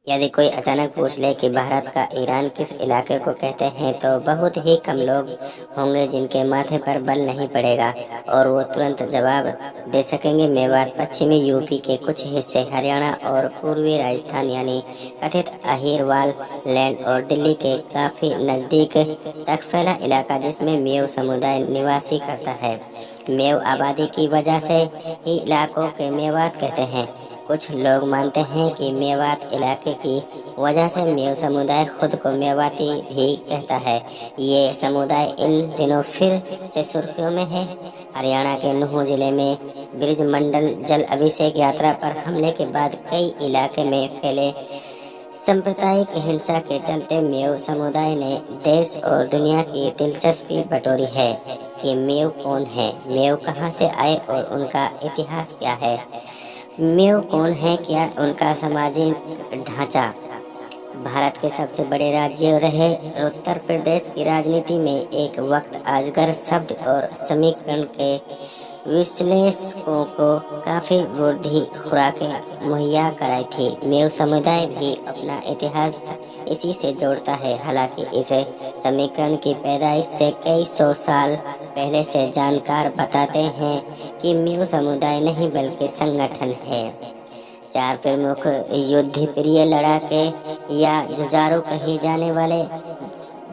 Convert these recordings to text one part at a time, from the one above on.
यदि कोई अचानक पूछ ले कि भारत का ईरान किस इलाके को कहते हैं तो बहुत ही कम लोग होंगे जिनके माथे पर बल नहीं पड़ेगा और वो तुरंत जवाब दे सकेंगे मेवात। पश्चिमी यूपी के कुछ हिस्से, हरियाणा और पूर्वी राजस्थान यानी कथित अहिरवाल लैंड और दिल्ली के काफी नजदीक तक फैला इलाका जिसमें मेव समुदाय निवासी करता है। मेव आबादी की वजह से ही इलाकों के मेवात कहते हैं। कुछ लोग मानते हैं कि मेवात इलाके की वजह से मेव समुदाय खुद को मेवाती भी कहता है। ये समुदाय इन दिनों फिर से सुर्खियों में है। हरियाणा के नूंह जिले में ब्रिज मंडल जल अभिषेक यात्रा पर हमले के बाद कई इलाके में फैले सांप्रदायिक हिंसा के चलते मेव समुदाय ने देश और दुनिया की दिलचस्पी बटोरी है कि मेव कौन है, मेव कहां से आए और उनका इतिहास क्या है। मेव कौन है, क्या उनका सामाजिक ढांचा। भारत के सबसे बड़े राज्य रहे उत्तर प्रदेश की राजनीति में एक वक्त अजगर शब्द और समीकरण के विश्लेषकों को काफी बुरी खुराकें मुहैया कराई थी। मेव समुदाय भी अपना इतिहास इसी से जोड़ता है। हालांकि इस समीकरण की पैदाइश से कई सौ साल पहले से जानकार बताते हैं कि मेव समुदाय नहीं बल्कि संगठन है। चार प्रमुख युद्ध प्रिय लड़ाके या जुझारू कहे जाने वाले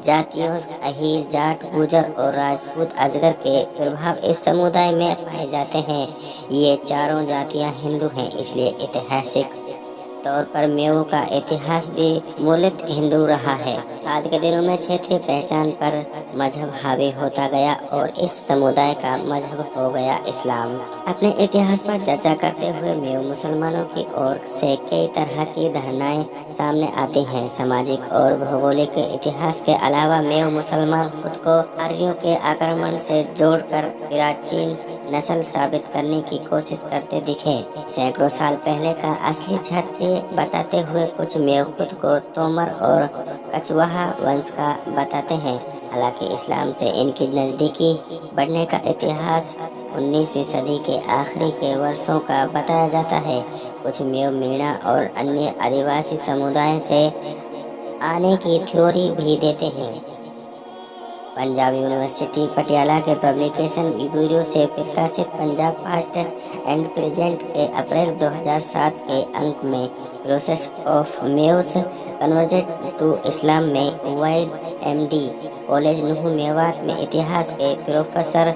जातियों अहीर, जाट, गुजर और राजपूत अजगर के प्रभाव इस समुदाय में पाए जाते हैं। ये चारों जातियां हिंदू हैं, इसलिए ऐतिहासिक तौर पर मेवों का इतिहास भी मूलतः हिंदू रहा है। आज के दिनों में क्षेत्रीय पहचान पर मजहब हावी होता गया और इस समुदाय का मजहब हो गया इस्लाम। अपने इतिहास पर चर्चा करते हुए मेव मुसलमानों की ओर से कई तरह की धारणाएं सामने आती हैं। सामाजिक और भौगोलिक इतिहास के अलावा मेव मुसलमान खुद को आर्यों के आक्रमण से जोड़कर प्राचीन नस्ल साबित करने की कोशिश करते दिखे। सैकड़ों साल पहले का असली क्षत्रिय बताते हुए कुछ मेव खुद को तोमर और कछवाहा वंश का बताते हैं। हालांकि इस्लाम से इनकी नज़दीकी बढ़ने का इतिहास 19वीं सदी के आखिरी के वर्षों का बताया जाता है। कुछ मेव मीणा और अन्य आदिवासी समुदाय से आने की थ्योरी भी देते हैं। पंजाब यूनिवर्सिटी पटियाला के पब्लिकेशन ब्यूरो से प्रकाशित पंजाब पास्ट एंड प्रेजेंट के अप्रैल 2007 के अंक में process of मेव्स converged to Islam में wide MD college Nuh Mewat में इतिहास के प्रोफेसर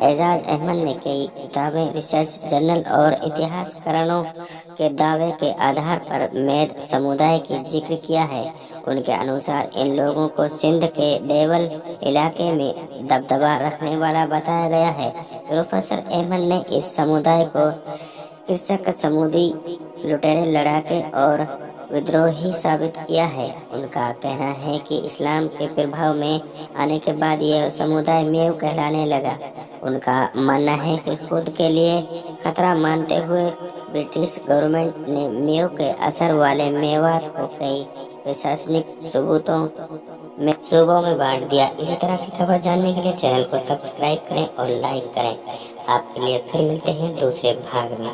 एजाज अहमद ने कई किताबें, रिसर्च जर्नल और इतिहासकारों के दावे के आधार पर मेद समुदाय की जिक्र किया है। उनके अनुसार इन लोगों को सिंध के देवल इलाके में दबदबा रखने वाला बताया गया है। प्रोफेसर अहमद ने इस समुदाय को कृषक, समुद्री लुटेरे, लड़ाके और विद्रोही साबित किया है। उनका कहना है कि इस्लाम के प्रभाव में आने के बाद यह समुदाय मेव कहलाने लगा। उनका मानना है कि खुद के लिए खतरा मानते हुए ब्रिटिश गवर्नमेंट ने मेव के असर वाले मेवात को कई प्रशासनिक सूबों में बांट दिया। इसी तरह की खबर जानने के लिए चैनल को सब्सक्राइब करें और लाइक करें। आपके लिए फिर मिलते हैं दूसरे भाग में।